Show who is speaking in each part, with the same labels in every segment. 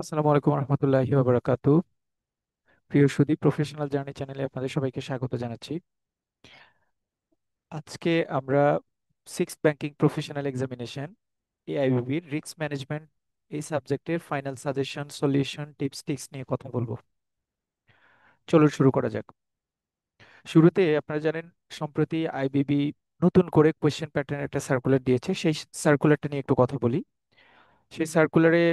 Speaker 1: আসসালামু আলাইকুম রহমতুল্লাহি ওয়া বারাকাতু। প্রিয় সুধী, প্রফেশনাল জার্নি চ্যানেলে আপনাদের সবাইকে স্বাগত জানাচ্ছি। আজকে আমরা সিক্স ব্যাংকিং প্রফেশনাল এক্সামিনেশন এআইবিবির রিস্ক ম্যানেজমেন্ট এই সাবজেক্টের final suggestion, solution, tips tricks নিয়ে কথা বলবো। চলুন শুরু করা যাক। শুরুতে আপনারা জানেন, সম্প্রতি আইবিবি নতুন করে কোয়েশ্চেন প্যাটার্নের একটা সার্কুলার দিয়েছে। সেই সার্কুলারটা নিয়ে একটু কথা বলি। সেই সার্কুলারে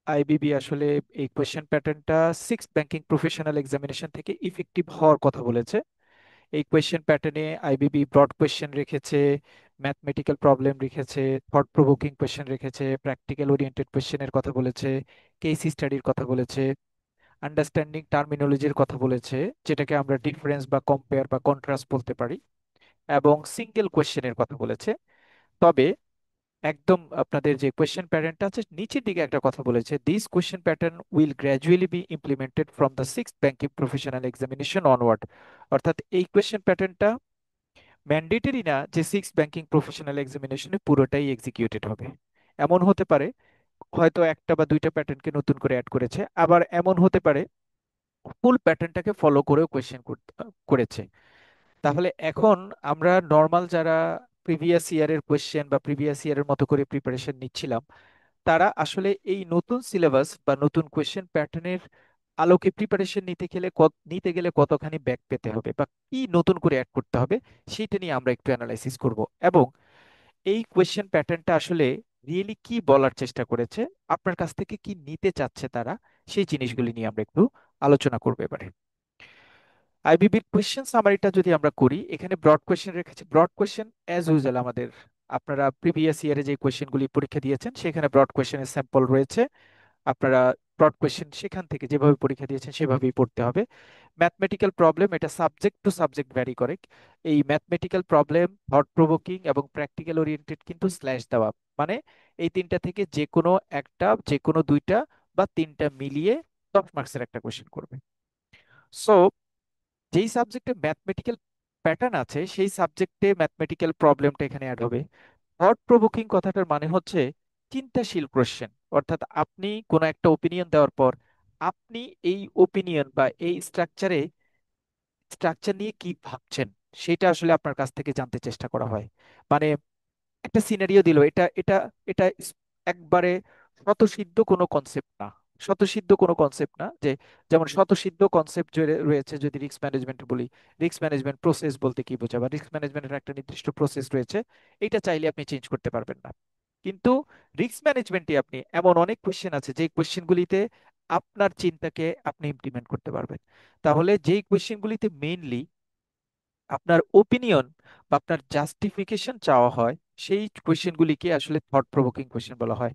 Speaker 1: আইবিবি আসলে এই কোয়েশ্চেন প্যাটার্নটা সিক্স ব্যাংকিং প্রফেশনাল এক্সামিনেশন থেকে ইফেক্টিভ হওয়ার কথা বলেছে। এই কোয়েশ্চেন প্যাটার্নে আইবিবি ব্রড কোয়েশ্চেন রেখেছে, ম্যাথমেটিক্যাল প্রবলেম রেখেছে, থট প্রভোকিং কোয়েশ্চেন রেখেছে, প্র্যাকটিক্যাল ওরিয়েন্টেড কোয়েশ্চেনের কথা বলেছে, কেস স্টাডির কথা বলেছে, আন্ডারস্ট্যান্ডিং টার্মিনোলজির কথা বলেছে, যেটাকে আমরা ডিফারেন্স বা কম্পেয়ার বা কন্ট্রাস্ট বলতে পারি, এবং সিঙ্গেল কোয়েশ্চেনের কথা বলেছে। তবে একদম আপনাদের যে কোয়েশ্চেন প্যাটার্নটা আছে নিচের দিকে একটা কথা বলেছে, this question pattern will gradually be implemented from the six banking professional examination onward. অর্থাৎ এই কোয়েশ্চেন প্যাটার্নটা ম্যান্ডেটরি না যে সিক্স ব্যাংকিং প্রফেশনাল এক্সামিনেশনে পুরোটাই এক্সিকিউটেড হবে। এমন হতে পারে হয়তো একটা বা দুইটা প্যাটার্নকে নতুন করে অ্যাড করেছে, আবার এমন হতে পারে ফুল প্যাটার্নটাকে ফলো করেও কোয়েশ্চেন করেছে। তাহলে এখন আমরা নর্মাল যারা প্রিভিয়াস ইয়ারের কোয়েশ্চেন বা প্রিভিয়াস ইয়ারের মতো করে প্রিপারেশন নিচ্ছিলাম, তারা আসলে এই নতুন সিলেবাস বা নতুন কোয়েশ্চেন প্যাটার্নের আলোকে প্রিপারেশন নিতে গেলে কতখানি ব্যাক পেতে হবে বা কি নতুন করে অ্যাড করতে হবে, সেটা নিয়ে আমরা একটু অ্যানালাইসিস করব। এবং এই কোয়েশ্চেন প্যাটার্নটা আসলে রিয়েলি কি বলার চেষ্টা করেছে, আপনার কাছ থেকে কি নিতে চাচ্ছে তারা, সেই জিনিসগুলি নিয়ে আমরা একটু আলোচনা করবো এবারে। আইবিবির কোয়েশ্চেন সামারিটা যদি আমরা করি, এখানে ব্রড কোয়েশ্চেন রেখেছে। ব্রড কোয়েশ্চেন অ্যাজ ইউজুয়াল আমাদের, আপনারা প্রিভিয়াস ইয়ারে যে কোয়েশ্চেনগুলি পরীক্ষা দিয়েছেন সেখানে ব্রড কোয়েশ্চেনের স্যাম্পল রয়েছে। আপনারা ব্রড কোয়েশ্চেন সেখান থেকে যেভাবে পরীক্ষা দিয়েছেন সেভাবেই পড়তে হবে। ম্যাথমেটিক্যাল প্রবলেম, এটা সাবজেক্ট টু সাবজেক্ট ভ্যারি করে। এই ম্যাথমেটিক্যাল প্রবলেম, থট প্রভোকিং এবং প্র্যাকটিক্যাল ওরিয়েন্টেড কিন্তু স্ল্যাশ দেওয়া, মানে এই তিনটা থেকে যে কোনো একটা, যে কোনো দুইটা বা তিনটা মিলিয়ে 10 মার্কসের একটা কোয়েশ্চেন করবে। সো যেই সাবজেক্টে ম্যাথমেটিক্যাল প্যাটার্ন আছে সেই সাবজেক্টে ম্যাথমেটিক্যাল প্রবলেমটা এখানে অ্যাড হবে। থট প্রভোকিং কথাটার মানে হচ্ছে চিন্তাশীল কোশ্চেন। অর্থাৎ আপনি কোনো একটা ওপিনিয়ন দেওয়ার পর আপনি এই ওপিনিয়ন বা এই স্ট্রাকচার নিয়ে কি ভাবছেন, সেটা আসলে আপনার কাছ থেকে জানতে চেষ্টা করা হয়। মানে একটা সিনারিও দিল, এটা এটা এটা একবারে স্বতঃসিদ্ধ কোনো কনসেপ্ট না। স্বতঃসিদ্ধ কোনো কনসেপ্ট না যে, যেমন স্বতঃসিদ্ধ কনসেপ্ট রয়েছে যদি রিস্ক ম্যানেজমেন্ট বলি, রিস্ক ম্যানেজমেন্ট প্রসেস বলতে কি বোঝা, বা রিস্ক ম্যানেজমেন্টের একটা নির্দিষ্ট প্রসেস রয়েছে, এটা চাইলে আপনি চেঞ্জ করতে পারবেন না। কিন্তু রিস্ক ম্যানেজমেন্টে আপনি এমন অনেক কোশ্চেন আছে যে কোশ্চেনগুলিতে আপনার চিন্তাকে আপনি ইমপ্লিমেন্ট করতে পারবেন। তাহলে যেই কোশ্চেনগুলিতে মেইনলি আপনার ওপিনিয়ন বা আপনার জাস্টিফিকেশন চাওয়া হয়, সেই কোয়েশ্চেনগুলিকে আসলে থট প্রভোকিং কোয়েশ্চেন বলা হয়।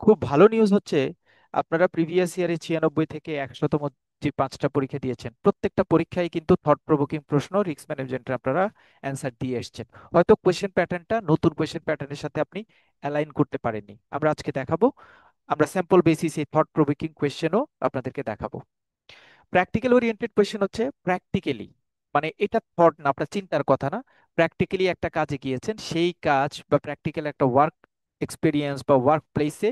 Speaker 1: খুব ভালো নিউজ হচ্ছে, আপনারা প্রিভিয়াস ইয়ারে 96 থেকে 100তম যে 5টা পরীক্ষা দিয়েছেন, প্রত্যেকটা পরীক্ষায় কিন্তু থট প্রভোকিং প্রশ্ন রিস্ক ম্যানেজমেন্টে আপনারা অ্যান্সার দিয়ে এসেছেন। হয়তো কোয়েশ্চেন প্যাটার্নটা নতুন কোয়েশ্চেন প্যাটার্নের সাথে আপনি অ্যালাইন করতে পারেননি, আমরা আজকে দেখাবো। আমরা স্যাম্পল বেসিস এই থট প্রভোকিং কোয়েশ্চেনও আপনাদেরকে দেখাবো। প্র্যাকটিক্যাল ওরিয়েন্টেড কোয়েশ্চেন হচ্ছে প্র্যাকটিক্যালি, মানে এটা থট না, আপনার চিন্তার কথা না, প্র্যাকটিক্যালি একটা কাজে গিয়েছেন, সেই কাজ বা প্র্যাকটিক্যাল একটা ওয়ার্ক এক্সপিরিয়েন্স বা ওয়ার্ক প্লেসে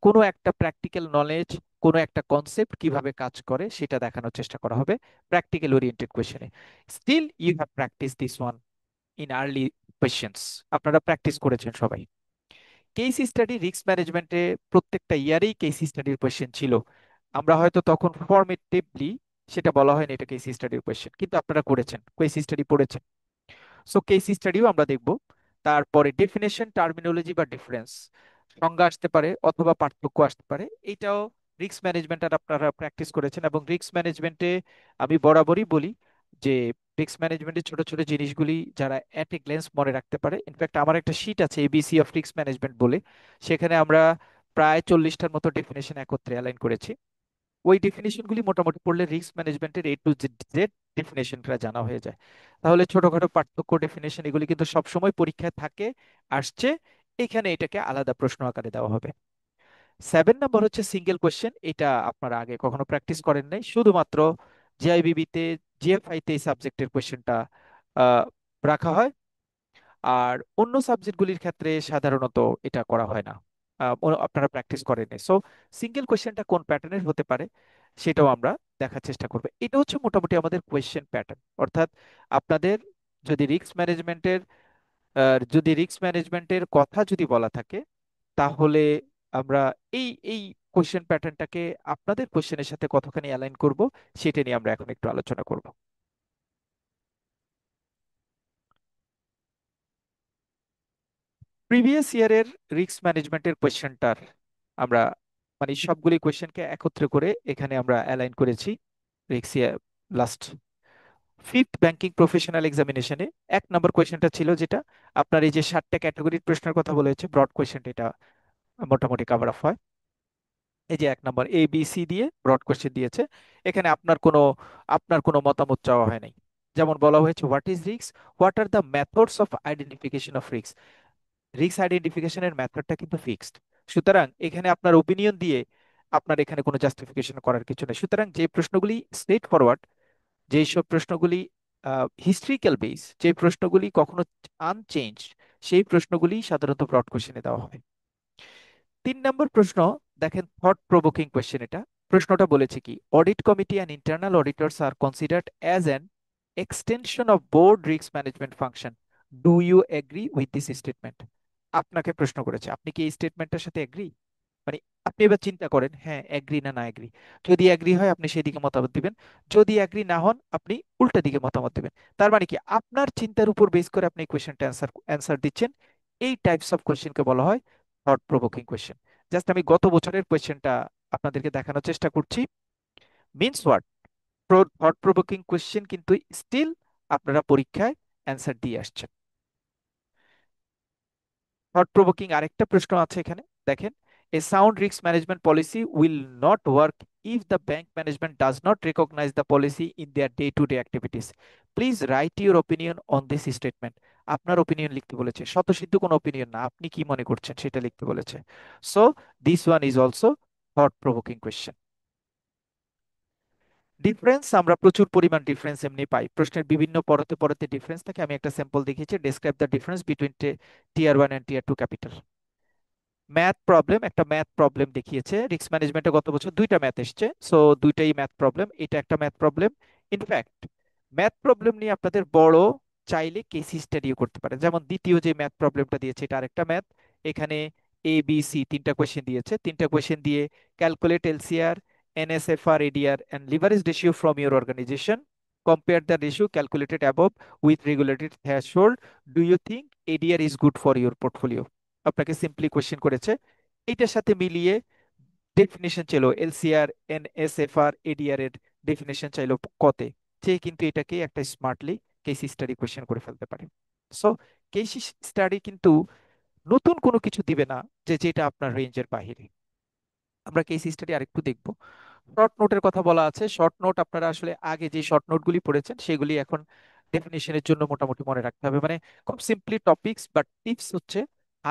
Speaker 1: কোনো একটা প্র্যাকটিক্যাল নলেজ, কোনো একটা কনসেপ্ট কিভাবে কাজ করে সেটা দেখানোর চেষ্টা করা হবে প্র্যাকটিক্যাল ওরিয়েন্টেড কোয়েশ্চেনে। Still you have practice this one in early questions, আপনারা প্র্যাকটিস করেছেন সবাই। কেস স্টাডি রিস্ক ম্যানেজমেন্টে প্রত্যেকটা ইয়ারেই কেস স্টাডির কোয়েশ্চেন ছিল। আমরা হয়তো তখন ফর্মেটিভলি সেটা বলা হয়নি এটা কেস স্টাডির কোয়েশ্চেন, কিন্তু আপনারা করেছেন, কেস স্টাডি পড়েছেন। সো কেস স্টাডিও আমরা দেখব। তারপরে ডেফিনেশন, টার্মিনোলজি বা ডিফারেন্স, সংজ্ঞা আসতে পারে অথবা পার্থক্য আসতে পারে, এটাও রিস্ক ম্যানেজমেন্ট আর আপনারা প্র্যাকটিস করেছেন। এবং রিস্ক ম্যানেজমেন্টে আমি বরাবরই বলি যে রিস্ক ম্যানেজমেন্টের ছোট ছোট জিনিসগুলি যারা অ্যাট এ গ্ল্যান্স মনে রাখতে পারে, ইনফ্যাক্ট আমার একটা শিট আছে এবিসি অফ রিস্ক ম্যানেজমেন্ট বলে, সেখানে আমরা প্রায় 40টার মতো ডেফিনেশন একত্রে অ্যালাইন করেছি। ওই ডেফিনেশনগুলি মোটামুটি পড়লে রিস্ক ম্যানেজমেন্টের A to Z ডেফিনেশনটা জানা হয়ে যায়। তাহলে ছোটখাটো পার্থক্য, ডেফিনেশন এগুলি কিন্তু সবসময় পরীক্ষায় থাকে, আসছে, এখানে এটাকে আলাদা প্রশ্ন আকারে দেওয়া হবে। 7 নম্বর হচ্ছে সিঙ্গেল কোয়েশ্চেন। এটা আপনারা আগে কখনো প্র্যাকটিস করেন নাই, শুধুমাত্র জিআইবিবিতে, জিএফআইতে এই সাবজেক্টের কোয়েশ্চেনটা রাখা হয়, আর অন্য সাবজেক্টগুলির ক্ষেত্রে সাধারণত এটা করা হয় না। আপনারা প্র্যাকটিস করেননি। সো সিঙ্গেল কোয়েশ্চেনটা কোন প্যাটার্নের হতে পারে সেটাও আমরা দেখার চেষ্টা করবো। এটা হচ্ছে মোটামুটি আমাদের কোয়েশ্চেন প্যাটার্ন। অর্থাৎ আপনাদের যদি রিস্ক ম্যানেজমেন্টের কথা যদি বলা থাকে, তাহলে আমরা এই কোশ্চেন প্যাটার্নটাকে আপনাদের কোশ্চেনের সাথে কতখানি অ্যালাইন করব সেটা নিয়ে আমরা এখন একটু আলোচনা করব। প্রিভিয়াস ইয়ারের রিস্ক ম্যানেজমেন্টের কোশ্চেনটার আমরা মানে সবগুলি কোশ্চেনকে একত্রে করে এখানে আমরা অ্যালাইন করেছি। রিক্স year last fifth banking professional এক্সামিনেশনে 1 নম্বর কোয়েশ্চেনটা ছিল, যেটা আপনার এই যে 7টা ক্যাটাগরির প্রশ্নের কথা বলেছে ব্রড কোয়েশ্চেন, এটা মোটামুটি কভার আপ হয়। এই যে 1 নম্বর ABC দিয়ে ব্রড কোয়েশ্চেন দিয়েছে, এখানে আপনার কোনো মতামত চাওয়া হয় নাই। যেমন বলা হয়েছে what is risk, what are the methods of identification of risk. Risk আইডেন্টিফিকেশনের মেথডটা কিন্তু ফিক্সড। সুতরাং এখানে আপনার ওপিনিয়ন দিয়ে আপনার এখানে কোনো জাস্টিফিকেশন করার কিছু নেই। সুতরাং যে প্রশ্নগুলি স্ট্রেট ফরওয়ার্ড, যেই সব প্রশ্নগুলি হিস্ট্রিক্যাল বেস, যে প্রশ্নগুলি কখনো আনচেঞ্জ, সেই প্রশ্নগুলি সাধারণত ব্রড কোশ্চেনে দেওয়া হয়। 3 নম্বর প্রশ্ন, দেখেন থট প্রভোকিং কোয়েশ্চেন এটা। প্রশ্নটা বলেছে কি, audit committee and internal auditors are considered as an extension of board risk management function. Do you agree with this statement? আপনাকে প্রশ্ন করেছে, আপনি কি এই স্টেটমেন্টের সাথে এগ্রি? মানে আপনি এবার চিন্তা করেন, হ্যাঁ এগ্রি না না এগ্রি। যদি এগ্রি হয় আপনি সেদিকে মতামত দিবেন, যদি এগ্রি না হন আপনি উল্টা দিকে মতামত দিবেন। তার মানে কি, আপনার চিন্তার উপর বেস করে আপনি কোয়েশ্চেনটা অ্যান্সার দিচ্ছেন। এই টাইপস অফ কোয়েশ্চেনকে বলা হয় থট প্রভোকিং কোয়েশ্চেন। জাস্ট আমি গত বছরের কোয়েশ্চেনটা আপনাদেরকে দেখানোর চেষ্টা করছি। Means what, thought provoking question কিন্তু স্টিল আপনারা পরীক্ষায় অ্যান্সার দিয়ে আসছেন। থট প্রভোকিং আরেকটা প্রশ্ন আছে এখানে, দেখেন, a sound risk management policy will not work if the bank management does not recognise the policy in their day to day activities. Please write your opinion on this statement. আপনার opinion লিখতে বলেছে, স্বতঃসিদ্ধ কোনো opinion না, আপনি কি মনে করছেন সেটা লিখতে বলেছে। So this one is also thought provoking question. Difference, আমরা প্রচুর পরিমাণ ডিফারেন্স এমনি পাই, প্রশ্নের বিভিন্ন পরতে পরতে ডিফারেন্স থাকে। আমি একটা স্যাম্পল দেখিয়েছি, describe the difference between tier 1 and tier 2 capital. Math problem, একটা ম্যাথ প্রবলেম দেখিয়েছে। রিস্ক ম্যানেজমেন্টে গত বছর 2টা ম্যাথ এসছে, সো 2টাই ম্যাথ প্রবলেম। এটা একটা math problem. In fact math problem নিয়ে আপনাদের বড় চাইলে কেস স্টাডিও করতে পারে। যেমন দ্বিতীয় যে ম্যাথ প্রবলেমটা দিয়েছে, এটা আরেকটা ম্যাথ। এখানে ABC 3টা কোয়েশ্চেন দিয়েছে, 3টা কোয়েশ্চেন দিয়ে calculate LCR, NSFR, ADR and leverage ratio from your organization. Compare the ratio calculated above with regulated threshold. Do you think ADR is good for your portfolio? আপনাকে simply question করেছে, এইটার সাথে মিলিয়ে definition চাইলো LCR, NSFR, ADR এর definition চাইলো কতে। সে কিন্তু এটাকে একটা স্মার্টলি কেস স্টাডি কোয়েশ্চেন করে ফেলতে পারে। সো কেস স্টাডি কিন্তু নতুন কোনো কিছু দিবে না যে যেটা আপনার রেঞ্জের বাইরে। আমরা কেস স্টাডি আরেকটু দেখবো। শর্ট নোটের কথা বলা আছে। শর্ট নোট আপনারা আসলে আগে যে শর্ট নোটগুলি পড়েছেন সেগুলি এখন ডেফিনেশনের জন্য মোটামুটি মনে রাখতে হবে। মানে খুব সিম্পলি টপিকস বা টিপস হচ্ছে,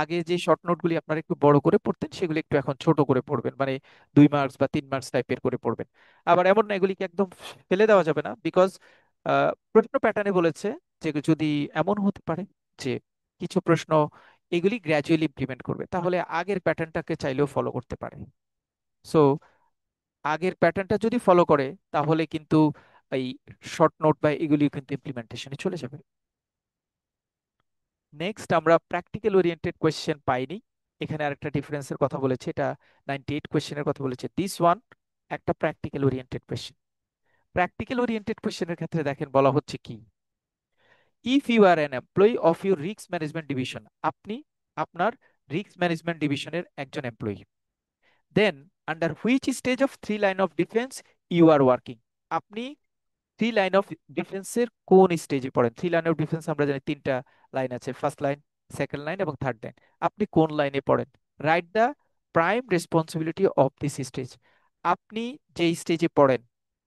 Speaker 1: আগে যে শর্ট নোটগুলি আপনারা একটু বড় করে পড়তেন সেগুলি একটু এখন ছোট করে পড়বেন, মানে 2 মার্কস বা 3 মার্কস টাইপের করে পড়বেন। আবার এমন না এগুলিকে একদম ফেলে দেওয়া যাবে না, বিকজ প্রশ্ন প্যাটার্নে বলেছে যে যদি এমন হতে পারে যে কিছু প্রশ্ন এগুলি গ্র্যাজুয়ালি ইমপ্লিমেন্ট করবে, তাহলে আগের প্যাটার্নটাকে চাইলেও ফলো করতে পারে। সো আগের প্যাটার্নটা যদি ফলো করে তাহলে কিন্তু এই শর্ট নোট বা এগুলি কিন্তু ইমপ্লিমেন্টেশনে চলে যাবে। নেক্সট, আমরা প্র্যাকটিক্যাল ওরিয়েন্টেড কোয়েশ্চেন পাইনি। এখানে আরেকটা ডিফারেন্সের কথা বলেছে, এটা 98 কোয়েশ্চেনের কথা বলেছে, দিস ওয়ান একটা practical oriented question. Practical oriented কোয়েশ্চেনের ক্ষেত্রে দেখেন বলা হচ্ছে কি, if you are an employee of your risk management division, আপনি আপনার রিস্ক ম্যানেজমেন্ট ডিভিশনের একজন employee, then under which stage of 3 line of defence you are working. আপনি 3 লাইন অফ ডিফেন্সের কোন স্টেজে পড়েন? 3 লাইন অফ ডিফেন্স আমরা জানি 3টা লাইন আছে, ফার্স্ট লাইন, সেকেন্ড লাইন এবং থার্ড লাইন। আপনি কোন লাইনে পড়েন? Write the prime responsibility of this stage. আপনি যে স্টেজে পড়েন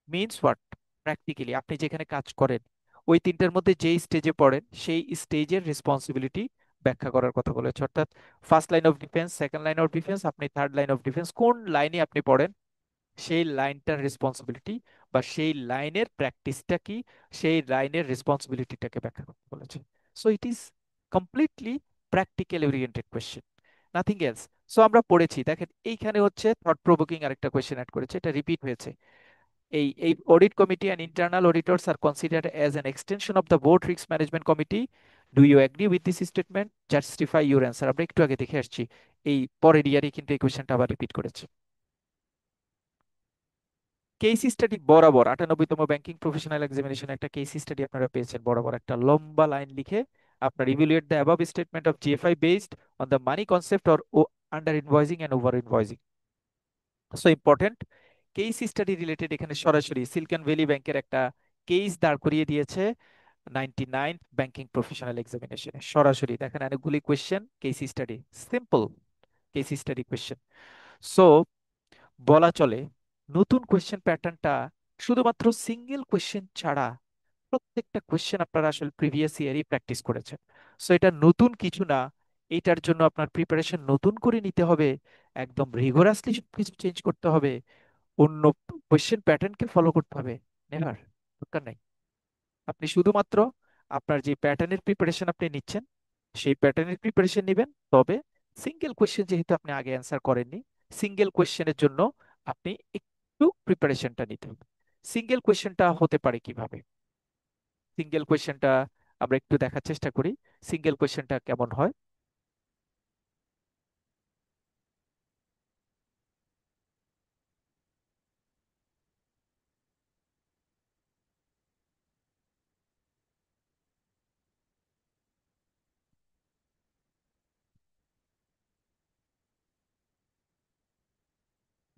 Speaker 1: মিনস হোয়াট, প্র্যাকটিক্যালি আপনি যেখানে কাজ করেন ওই 3টার মধ্যে যেই স্টেজে পড়েন সেই স্টেজের রেসপন্সিবিলিটি ব্যাখ্যা করার কথা বলেছে। অর্থাৎ first line of defence, second line of defence, আপনি থার্ড লাইন অফ ডিফেন্স, কোন লাইনে আপনি পড়েন সেই লাইনটার রেসপন্সিবিলিটি বা সেই লাইনের প্র্যাকটিসটা কি, সেই লাইনের রেসপন্সিবিলিটিটাকে ব্যাখ্যা করতে বলেছে। So it is completely practical oriented question, nothing else. So আমরা পড়েছি, দেখেন এইখানে হচ্ছে থট প্রভোকিং আরেকটা কোয়েশ্চেন অ্যাড করেছে, এটা রিপিট হয়েছে। এই audit committee and internal auditors are considered as an extension of the board risk management committee. Do you agree with this statement? Justify your answer. আমরা একটু আগে দেখে আসছি, এই পরের ইয়ারই কিন্তু এই কোয়েশ্চেনটা আবার রিপিট করেছে। কেস স্টাডি বরাবর 98তম ব্যাংকিং প্রফেশনাল এক্সামিনেশন একটা কেস স্টাডি আপনারা পেয়েছেন, বরাবর একটা লম্বা লাইন লিখে আপনার evaluate the above statement of GFI based on the money concept or under invoicing and over invoicing. So important, case study related এখানে সরাসরি সিলিকন ভ্যালি ব্যাংকের একটা কেস দাঁড় করিয়ে দিয়েছে 99 ব্যাংকিং প্রফেশনাল এক্সামিনেশনে। সরাসরি দেখেন অনেকগুলি question case study, simple case study question. So বলা চলে নতুন কোয়েশ্চেন প্যাটার্নটা শুধুমাত্র সিঙ্গেল কোয়েশ্চেন ছাড়া প্রত্যেকটা কোয়েশ্চেন আপনারা আসলে প্রিভিয়াস ইয়ারই প্র্যাকটিস করেছেন। সো এটা নতুন কিছু না, এটার জন্য আপনার প্রিপারেশন নতুন করে নিতে হবে, একদম রিগোরাসলি সবকিছু চেঞ্জ করতে হবে, অন্য কোয়েশ্চেন প্যাটার্নকে ফলো করতে হবে, নেভার, দরকার নাই। আপনি শুধুমাত্র আপনার যে প্যাটার্নের প্রিপারেশন আপনি নিচ্ছেন সেই প্যাটার্নের প্রিপারেশন নেবেন। তবে সিঙ্গেল কোয়েশ্চেন যেহেতু আপনি আগে অ্যান্সার করেননি, সিঙ্গেল কোয়েশ্চেনের জন্য আপনি একটু প্রিপারেশনটা নিতে হবে। সিঙ্গেল কোয়েশ্চেনটা হতে পারে কিভাবে? সিঙ্গেল কোয়েশ্চেনটা আমরা একটু দেখার চেষ্টা করি, সিঙ্গেল কোয়েশ্চেনটা কেমন হয়।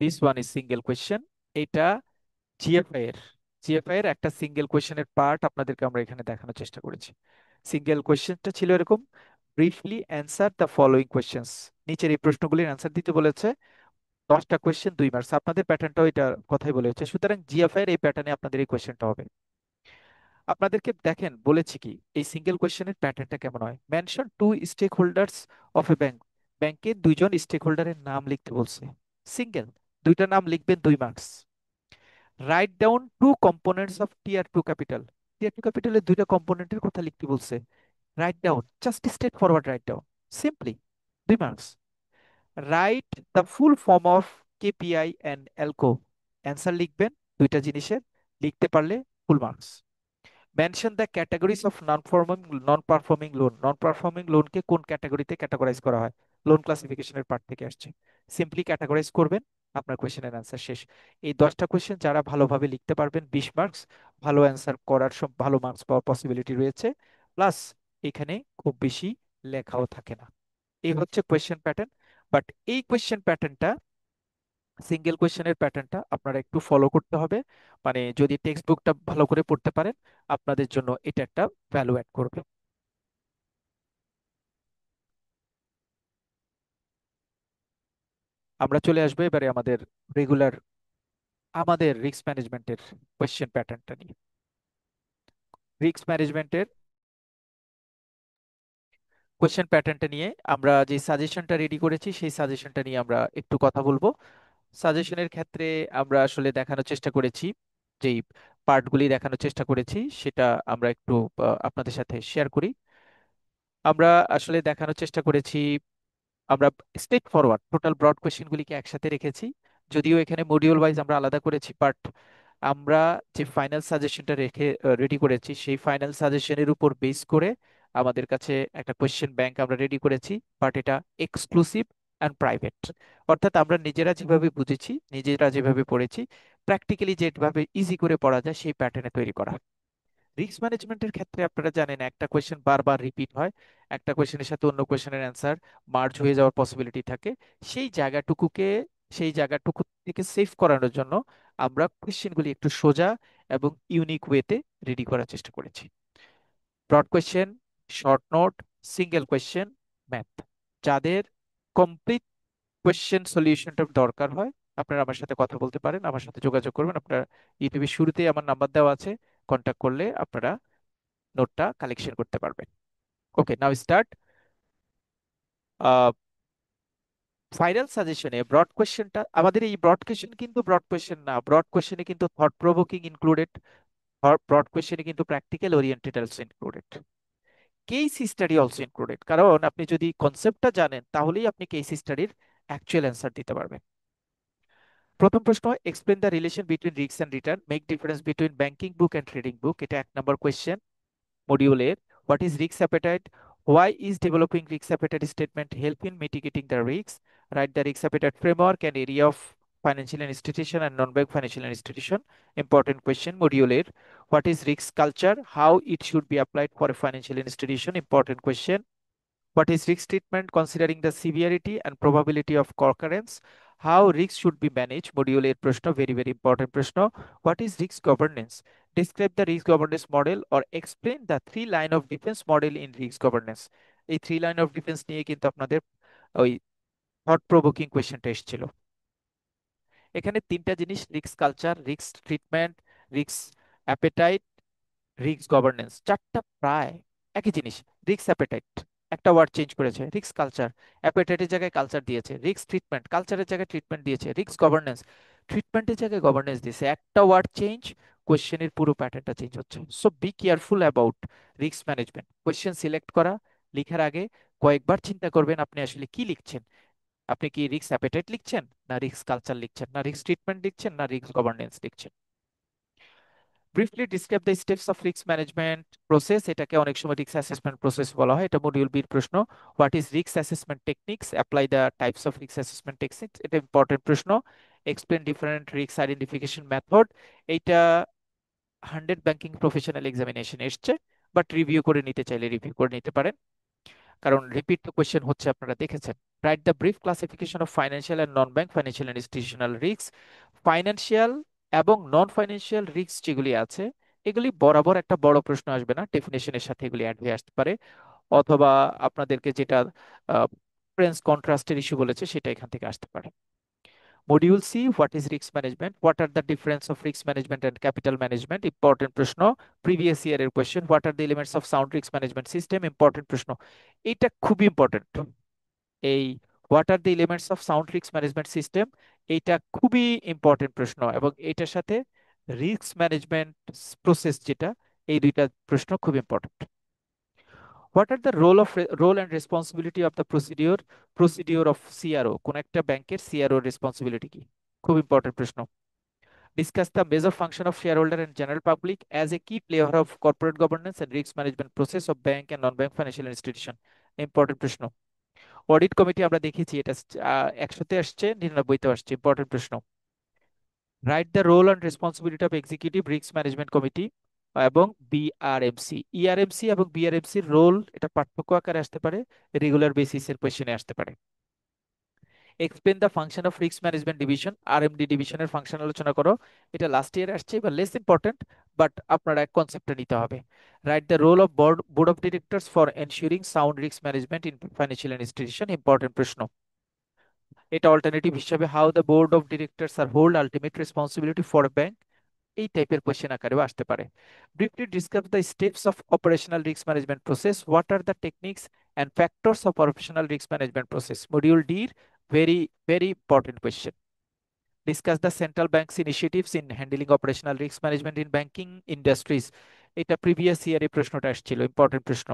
Speaker 1: This one is single question. এটা জিএফআই এর জিএফআই এর একটা সিঙ্গেল কোয়েশ্চেনের পার্ট আপনাদেরকে আমরা এখানে দেখানোর চেষ্টা করেছি। সিঙ্গেল কোয়েশ্চেনটা ছিল এরকম: briefly answer the following questions. নিচের এই প্রশ্নগুলির অ্যান্সার দিতে বলেছে, 10টা কোয়েশ্চেন 2 মার্কস। আপনাদের প্যাটার্নটাও এটা কথাই বলে হচ্ছে, সুতরাং জিএফআই এর এই প্যাটার্নে আপনাদের এই কোয়েশ্চেনটা হবে। আপনাদেরকে দেখেন বলেছি কি এই সিঙ্গেল কোয়েশ্চেনের প্যাটার্নটা কেমন হয়। Mention to stake holders of a bank. ব্যাংকের দুইজন স্টেক হোল্ডারের নাম লিখতে বলছে, সিঙ্গেল, দুইটা নাম লিখবেন, 2 marks. Write down two components of tier two capital. Tier two ক্যাপিটালের দুইটা কম্পোনেন্টের কথা লিখতে বলছে, write down, just straightforward write down, simply, 2 marks. Write the full form of KPI and ALCO. Answer লিখবেন দুইটা জিনিসের, লিখতে পারলে full marks. Mention the categories of non performing loan. Non performing লোনকে কোন ক্যাটাগরিতে ক্যাটাগরাইজ করা হয়? লোন ক্লাসিফিকেশনের পার্ট থেকে আসছে। সিম্পলি ক্যাটাগরাইজ করবেন, আপনার কোয়েশ্চেনের অ্যান্সার শেষ। এই 10টা কোয়েশ্চেন যারা ভালোভাবে লিখতে পারবেন 20 মার্কস, ভালো অ্যান্সার করার সব ভালো মার্কস পাওয়ার পসিবিলিটি রয়েছে। প্লাস এখানে খুব বেশি লেখাও থাকে না। এই হচ্ছে কোয়েশ্চেন প্যাটার্ন। বাট এই কোয়েশ্চেন প্যাটার্নটা, সিঙ্গেল কোয়েশ্চেনের প্যাটার্নটা আপনারা একটু ফলো করতে হবে। মানে যদি টেক্সট বুকটা ভালো করে পড়তে পারেন, আপনাদের জন্য এটা একটা ভ্যালু অ্যাড করবে। আমরা চলে আসবো এবারে আমাদের রেগুলার, আমাদের রিস্ক ম্যানেজমেন্টের কোয়েশ্চেন প্যাটার্নটা নিয়ে। রিস্ক ম্যানেজমেন্টের কোয়েশ্চেন প্যাটার্নটা নিয়ে আমরা যে সাজেশনটা রেডি করেছি সেই সাজেশনটা নিয়ে আমরা একটু কথা বলবো। সাজেশনের ক্ষেত্রে আমরা আসলে দেখানোর চেষ্টা করেছি, যেই পার্টগুলি দেখানোর চেষ্টা করেছি সেটা আমরা একটু আপনাদের সাথে শেয়ার করি। আমরা আসলে দেখানোর চেষ্টা করেছি, আমরা স্ট্রেট ফরওয়ার্ড টোটাল ব্রড কোয়েশ্চেনগুলিকে একসাথে রেখেছি। যদিও এখানে মডিউল ওয়াইজ আমরা আলাদা করেছি, বাট আমরা যে ফাইনাল সাজেশনটা রেখে রেডি করেছি সেই ফাইনাল সাজেশনের উপর বেস করে আমাদের কাছে একটা কোয়েশ্চেন ব্যাংক আমরা রেডি করেছি। বাট এটা এক্সক্লুসিভ অ্যান্ড প্রাইভেট, অর্থাৎ আমরা নিজেরা যেভাবে বুঝেছি, নিজেরা যেভাবে পড়েছি, প্র্যাকটিক্যালি যেভাবে ইজি করে পড়া যায় সেই প্যাটার্নে তৈরি করা। রিস্ক ম্যানেজমেন্টের ক্ষেত্রে আপনারা জানেন একটা কোয়েশ্চেন বারবার রিপিট হয়, একটা কোয়েশ্চেনের সাথে অন্য কোয়েশ্চেনের অ্যান্সার মার্জ হয়ে যাওয়ার পসিবিলিটি থাকে। সেই জায়গাটুকুকে, সেই জায়গাটুকু থেকে সেভ করানোর জন্য আমরা কোয়েশ্চেনগুলি একটু সোজা এবং ইউনিক ওয়েতে রেডি করার চেষ্টা করেছি। Broad question, short note, single question, math. যাদের কমপ্লিট কোয়েশ্চেন সলিউশনটা দরকার হয় আপনারা আমার সাথে কথা বলতে পারেন, আমার সাথে যোগাযোগ করবেন। আপনারা ইউটিউবের শুরুতেই আমার নাম্বার দেওয়া আছে, কন্ট্যাক্ট করলে আপনারা নোটটা কালেকশন করতে পারবেন। ওকে, নাও স্টার্ট। ফাইনাল সাজেশনে ব্রড কোয়েশ্চেনটা, আমাদের এই ব্রড কোয়েশ্চেন কিন্তু ব্রড কোয়েশ্চেন না, ব্রড কোয়েশ্চেনে কিন্তু থট প্রভোকিং ইনক্লুডেড, ব্রড কোয়েশ্চেনে কিন্তু practical oriented also included, case study also included. কারণ আপনি যদি কনসেপ্টটা জানেন তাহলেই আপনি কেস স্টাডির অ্যাকচুয়াল অ্যান্সার দিতে পারবেন। প্রথম প্রশ্ন, explain the relation between risk and return, make difference between banking book and trading book. এটা 1 নম্বর কোয়েশ্চেন মডিউল এর। What is risk appetite, why is developing risk appetite statement help in mitigating the risks? Write the risk appetite framework and area of financial institution and non-bank financial institution. Important question module A. What is risk culture, how it should be applied for a financial institution? Important question. What is risk treatment considering the severity and probability of occurrence? How risk should be managed? Module A prashna, very, very important prashna. What is risk governance? Describe the risk governance model or explain the 3 line of defense model in risk governance. এই 3 line of defence নিয়ে কিন্তু আপনাদের ওই thought provoking কোয়েশ্চেনটা এসেছিল। এখানে 3টা জিনিস, risk culture, risk treatment, risk appetite, risk governance, 4টা প্রায় একই জিনিস। রিস্ক অ্যাপেটাইট একটা ওয়ার্ড চেঞ্জ করেছে, রিস্ক কালচার অ্যাপেটাইটের জায়গায় কালচার দিয়েছে, রিস্ক ট্রিটমেন্ট কালচারের জায়গায় ট্রিটমেন্ট দিয়েছে, রিস্ক গভর্নেন্স ট্রিটমেন্টের জায়গায় গভর্নেন্স দিয়েছে। একটা ওয়ার্ড চেঞ্জ, কোয়েশ্চেনের পুরো প্যাটার্নটা চেঞ্জ হচ্ছে। So be careful about risk management. Question select করা, লিখার আগে কয়েকবার চিন্তা করবেন আপনি আসলে কি লিখছেন। আপনি কি রিস্ক অ্যাপেটাইট লিখছেন, না রিস্ক কালচার লিখছেন, না রিস্ক ট্রিটমেন্ট লিখছেন, না রিস্ক গভর্নেন্স লিখছেন। Briefly describe the steps of risk management process, এটাকে অনেক সময় রিস্ক অ্যাসেসমেন্ট প্রসেস বলা হয়, এটা মডিউল বির প্রশ্ন। What is risk assessment techniques, apply the types of risk assessment techniques, এটা ইম্পর্টেন্ট প্রশ্ন। Explain different risk identification method, এইটা 100 ব্যাংকিং প্রফেশনাল এক্সামিনেশন এসছে, বাট রিভিউ করে নিতে চাইলে রিভিউ করে নিতে পারেন, কারণ রিপিট তো কোয়েশ্চেন হচ্ছে আপনারা দেখেছেন। Write the brief classification of financial and non bank financial institutional risk. Financial এবং নন ফাইন্যান্সিয়াল রিস্ক যেগুলি আছে, এগুলি বরাবর একটা বড় প্রশ্ন আসবে না, ডেফিনেশনের সাথে এগুলি অ্যাড হয়ে আসতে পারে, অথবা আপনাদেরকে যেটা প্রেন্স কন্ট্রাস্টের ইস্যু বলেছে সেটা এখান থেকে আসতে পারে। Module C, what is risk management, what are the difference of risk management and capital management, important প্রশ্ন, প্রিভিয়াস ইয়ারের question. What are the elements of sound risk management system, important প্রশ্ন। এটা খুবই ইম্পর্টেন্ট, এই what are the elements of sound risk management system, এইটা খুবই important প্রশ্ন, এবং এইটার সাথে রিস্ক ম্যানেজমেন্ট প্রসেস যেটা, এই 2টা প্রশ্ন খুব important. What are the role and responsibility of the procedure of CRO, কোন একটা ব্যাংকের সিআরও রেসপন্সিবিলিটি কি, খুব ইম্পর্টেন্ট প্রশ্ন। Discuss the major function of shareholder and general public as a key player of corporate governance and risk management process of bank and non bank financial institution, important প্রশ্ন। Audit committee আমরা দেখেছি, এটা 100-তে আসছে, 99-তে আসছে, important প্রশ্ন। Write the role and responsibility of executive risk management committee এবং বিআরএমসি। ইআরএমসি এবং বিআরএমসির রোল, এটা পার্থক্য আকারে আসতে পারে, রেগুলার বেসিসের কোয়েশ্চেনে আসতে পারে। Explain the function of risk management division, RMD ডিভিশনের ফাংশন আলোচনা করো, এটা লাস্ট ইয়ার আসছে, এবার লেস ইম্পর্টেন্ট, বাট আপনারা কনসেপ্টটা নিতে হবে। Write the role of board of directors for ensuring sound risk management in financial institution, important প্রশ্ন। এটা অল্টারনেটিভ হিসাবে how the board of directors are hold ultimate responsibility for bank, এই টাইপের question আকারেও আসতে পারে। Briefly discuss the steps of operational risk management process, what are the techniques and factors of operational risk management process, module D, very very important question. Discuss the central banks initiatives in handling operational risk management in banking industries, এটা previous ইয়ারে প্রশ্নটা আসছিল, important প্রশ্ন।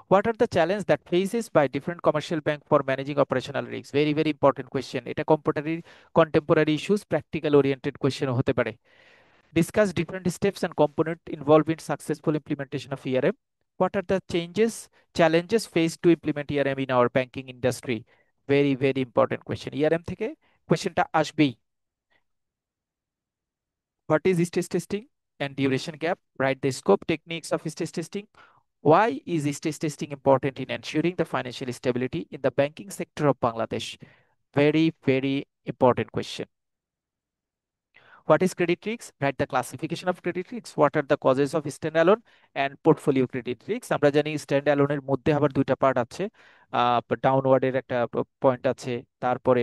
Speaker 1: What are the challenge that faces by different commercial bank for managing operational risk, very very important question, এটা contemporary issues practical oriented question হতে পারে। Discuss different steps and components involved in successful implementation of ERM. What are the challenges faced to implement ERM in our banking industry? Very, very important question. ERM থেকে কোয়েশ্চেনটা আসবেই। What is stress testing and duration gap? Write the scope, techniques of stress testing. Why is stress testing important in ensuring the financial stability in the banking sector of Bangladesh? Very, very important question. What is credit risk? Write the classification of credit risks. What are the causes of standalone and portfolio credit risks? আমরা জানি stand এর মধ্যে আবার 2টা part আছে, ডাউনওয়ার্ডের একটা point আছে, তারপরে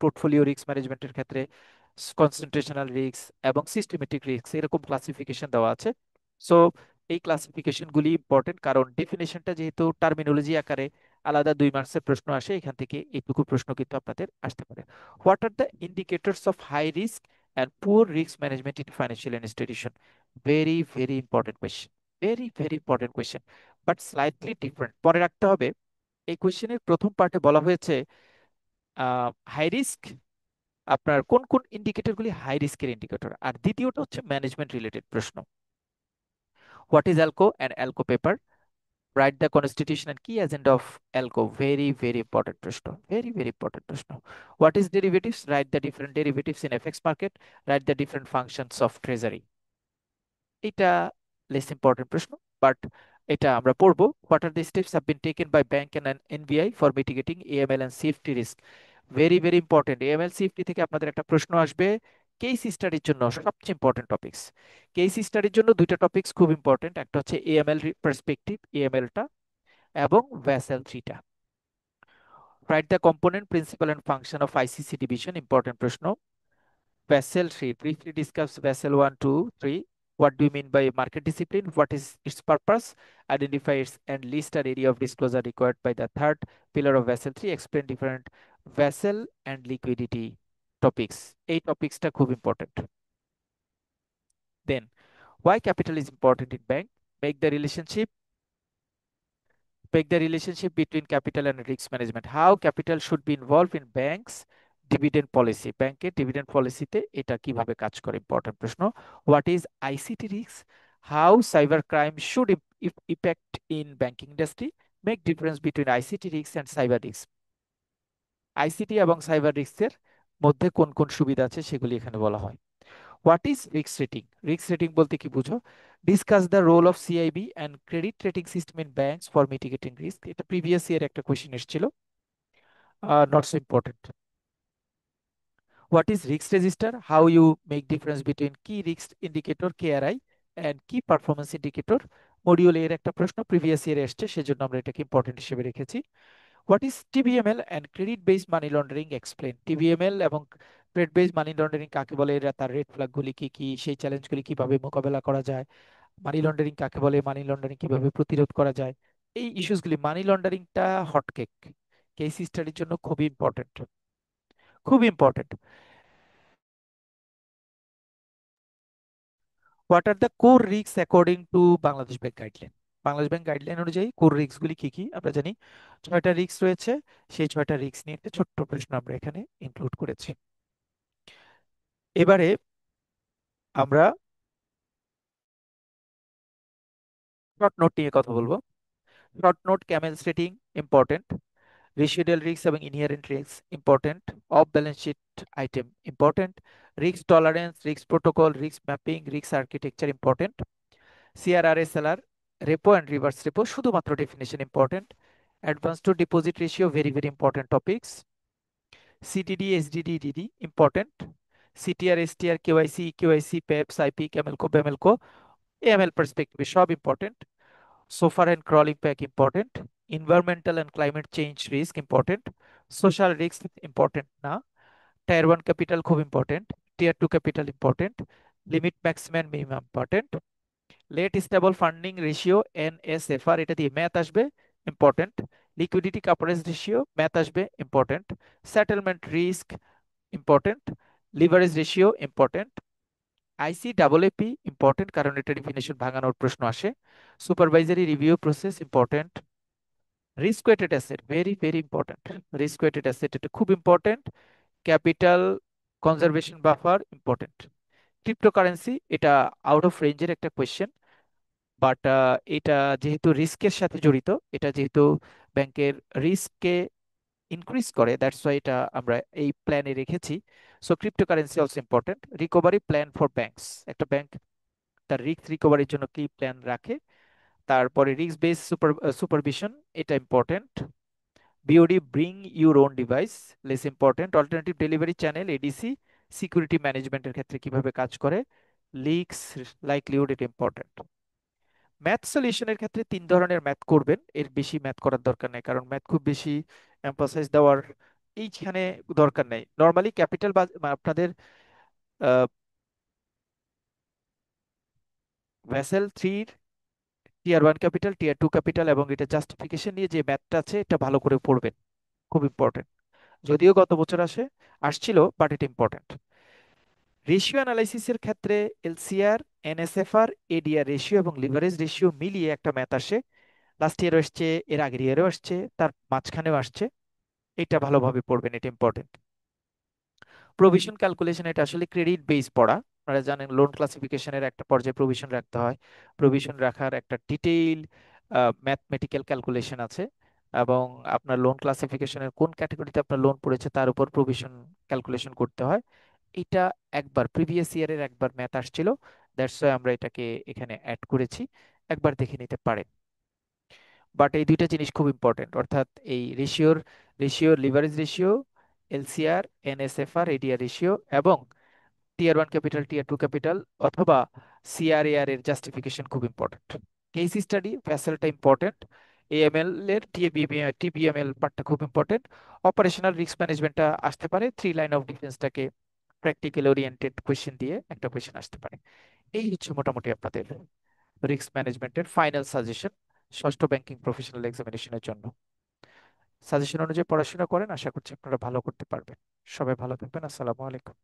Speaker 1: পোর্টফোলিও রিস্ক ম্যানেজমেন্টের ক্ষেত্রে কনসেন্ট্রেশনাল রিস্ক এবং সিস্টেমেটিক রিস্ক, এরকম ক্লাসিফিকেশন দেওয়া আছে। সো এই ক্লাসিফিকেশন গুলি ইম্পর্টেন্ট, কারণ ডেফিনেশনটা যেহেতু টার্মিনোলজি আকারে আলাদা 2 মার্কসের প্রশ্ন আসে, এখান থেকে এইটুকু প্রশ্ন কিন্তু আপনাদের আসতে পারে। What are the indicators of high risk and poor risk management in financial institution? Very, very important question. Very, very important question. But slightly different. মনে রাখতে হবে, এই কোয়েশ্চেনের প্রথম পার্টে বলা হয়েছে হাই রিস্ক, আপনার কোন কোন ইন্ডিকেটরগুলি হাই রিস্কের ইন্ডিকেটর। আর দ্বিতীয়টা হচ্ছে ম্যানেজমেন্ট রিলেটেড প্রশ্ন, what is ALCO and ALCO paper, write the constitution and key agenda of ALCO, very very important প্রশ্ন, ভেরি ভেরি ইম্পর্টেন্ট প্রশ্ন। What is derivatives, write the different derivatives in FX market, write the different functions of treasury. এটা less important প্রশ্ন, but এটা আমরা পড়বো। What are the steps have been taken by bank and NBI for mitigating AML and CFT risk, very very important. AML CFT থেকে আপনাদের একটা প্রশ্ন আসবে কেস স্টাডির জন্য, সবচেয়ে ইম্পর্টেন্ট টপিকস। কেস স্টাডির জন্য দুইটা টপিকস খুব ইম্পর্টেন্ট, একটা হচ্ছে এএমএল পার্সপেক্টিভ, এএমএলটা, এবং ভ্যাসেল থ্রিটা। Write the component principal and function of ICC division, important প্রশ্ন। Vessel 3, briefly discuss Vessel 1, 2, 3. What do you mean by market discipline? What is its purpose? Identify its and list an area of disclosure required by the third pillar of Vessel 3. Explain different vessel and liquidity topics. এই টপিক্সটা খুব important. Then, why capital is important in bank? Make the relationship between capital and risk management. How capital should be involved in banks dividend policy, ব্যাংকের dividend পলিসিতে এটা কিভাবে কাজ করে, important প্রশ্ন। What is ICT risk, how cyber crime should effect in banking industry, make difference between ICT risk and cyber risk. ICT এবং cyber রিস্কের মধ্যে কোন কোন সুবিধা আছে সেগুলি এখানে বলা হয়। What is risk rating, risk rating বলতে কি বুঝো। Discuss the role of CIB and credit rating system in banks for mitigating risk, এটা প্রিভিয়াস ইয়ার একটা কোয়েশ্চেন এসেছিল, not so important. What is risk register? How you make difference between key risk indicator KRI and key performance indicator? মডিউলে এর একটা প্রশ্ন previous ইয়ারে এসেছে, সেজন্য আমরা এটাকে ইম্পর্টেন্ট হিসেবে রেখেছি। What is TBML and credit based money laundering, explain. TBML এবং ক্রেডিট বেসড মানি লন্ডারিং কাকে বলে, এরা তার রেড ফ্ল্যাগগুলি কি কি, সেই চ্যালেঞ্জগুলি কিভাবে মোকাবেলা করা যায়, মানি লন্ডারিং কাকে বলে, মানি লন্ডারিং কিভাবে প্রতিরোধ করা যায়, এই ইস্যুসগুলি। মানি লন্ডারিংটা হটকেক, কেস স্টাডির জন্য খুবই ইম্পর্টেন্ট, খুব important. What are the core risk according to Bangladesh bank guideline, Bangladesh bank guideline অনুযায়ী কোর রিস্ক গুলি কি কি আমরা জানি, ছয়টা রিস্ক রয়েছে। সেই ছয়টা রিস্ক নিয়ে একটা ছোট্ট প্রশ্ন আমরা এখানে ইনক্লুড করেছি। এবারে আমরা শর্ট নোট নিয়ে কথা বলবো। Short note, CAMELS rating important, residual risk এবং inherent risk important, off balance sheet item important, risk tolerance, risk protocol, risk mapping, risk architecture important, CRR SLR, repo and reverse repo শুধুমাত্র definition important, advance to deposit ratio very very important topics, CTD SDD DD important, CTR STR KYC KYC PEPs IP CAMLCO BAMLCO AML perspective সব important, sofa and crawling pack important, environmental and climate change risk important, social risk important না, tier one capital খুব important, tier two capital important, limit maximum minimum important, net stable funding ratio NSFR এটা দিয়ে math আসবে important, liquidity coverage ratio math আসবে important, settlement risk important, leverage ratio important, IC double AP important কারণ এটা definition ভাঙানোর প্রশ্ন আসে, supervisory review process important, risk weighted asset very very important, risk weighted asset এটা খুব important, capital conservation buffer important, cryptocurrency এটা out of রেঞ্জের একটা কোয়েশ্চেন, বাট এটা যেহেতু রিস্কের সাথে জড়িত, এটা যেহেতু ব্যাংকের রিস্ককে ইনক্রিজ করে, দ্যাটস ওয়াই এটা আমরা এই প্ল্যানে রেখেছি। So cryptocurrency also important, recovery plan for banks, একটা ব্যাংক তার রিস্ক রিকভারির জন্য কি প্ল্যান রাখে, তারপরে রিস্ক বেস সুপারভিশন এটা important, BOD bring your own device less important, alternative delivery channel ADC security ম্যানেজমেন্টের ক্ষেত্রে কিভাবে কাজ করে, লিক্স লাইকলিহুড এটা ইম্পর্টেন্ট। ম্যাথ সলিউশনের ক্ষেত্রে তিন ধরনের ম্যাথ করবেন, এর বেশি ম্যাথ করার দরকার নেই, কারণ ম্যাথ খুব বেশি এমফাসাইজ দেওয়ার এইখানে দরকার নেই। নর্মালি ক্যাপিটাল আপনাদের ভ্যাসেল থ্রির টিয়ার one capital, tier two capital এবং এটা জাস্টিফিকেশন নিয়ে যে ম্যাথটা আছে এটা ভালো করে পড়বেন, খুব ইম্পর্টেন্ট। যদিও গত বছর আসছিল, বাট এটা ইম্পর্টেন্ট। রেশিও অ্যানালাইসিসের ক্ষেত্রে এলসিআর, এনএসএফআর, এডিআর রেশিও এবং লিভারেজ রেশিও মিলিয়ে একটা ম্যাথ আসে, লাস্ট ইয়ারও আসছে, এর আগের ইয়ারও আসছে, তার মাঝখানেও আসছে। এটা ভালোভাবে পড়বেন, এটা ইম্পর্টেন্ট। প্রভিশন ক্যালকুলেশন, এটা আসলে ক্রেডিট বেস পড়া। আপনারা জানেন লোন ক্লাসিফিকেশনের একটা পর্যায়ে প্রভিশন রাখতে হয়। প্রভিশন রাখার একটা ডিটেইল ম্যাথমেটিক্যাল ক্যালকুলেশন আছে, এবং আপনার লোন ক্লাসিফিকেশনের কোন ক্যাটাগরিতে আপনার লোন পড়েছে তার উপর প্রভিশন ক্যালকুলেশন করতে হয়। এটা একবার প্রিভিয়াস ইয়ারের একবার ম্যাথ আসছিল, দ্যাটস ওয়াই আমরা এটাকে এখানে অ্যাড করেছি, একবার দেখে নিতে পারেন। বাট এই দুইটা জিনিস খুব ইম্পর্টেন্ট, অর্থাৎ এই ratio leverage ratio, LCR, NSFR, ADR ratio, এবং tier one capital, tier two capital, অথবা সিআরএআর এর জাস্টিফিকেশন খুব ইম্পর্টেন্ট। কেস স্টাডি ভ্যাসেলটা ইম্পর্টেন্ট, এএমএল এর টিবিএমএল পার্টটা খুব ইম্পর্টেন্ট। অপারেশনাল রিস্ক ম্যানেজমেন্টটা আসতে পারে, থ্রি লাইন অফ ডিফেন্সটাকে প্র্যাকটিক্যাল ওরিয়েন্টেড কোয়েশ্চেন দিয়ে একটা কোয়েশ্চেন আসতে পারে। এই হচ্ছে মোটামুটি আপনাদের রিস্ক ম্যানেজমেন্টের ফাইনাল সাজেশন ষষ্ঠ ব্যাংকিং প্রফেশনাল এক্সামিনেশনের জন্য। সাজেশন অনুযায়ী পড়াশোনা করেন, আশা করছি আপনারা ভালো করতে পারবেন। সবাই ভালো থাকবেন, আসসালামু আলাইকুম।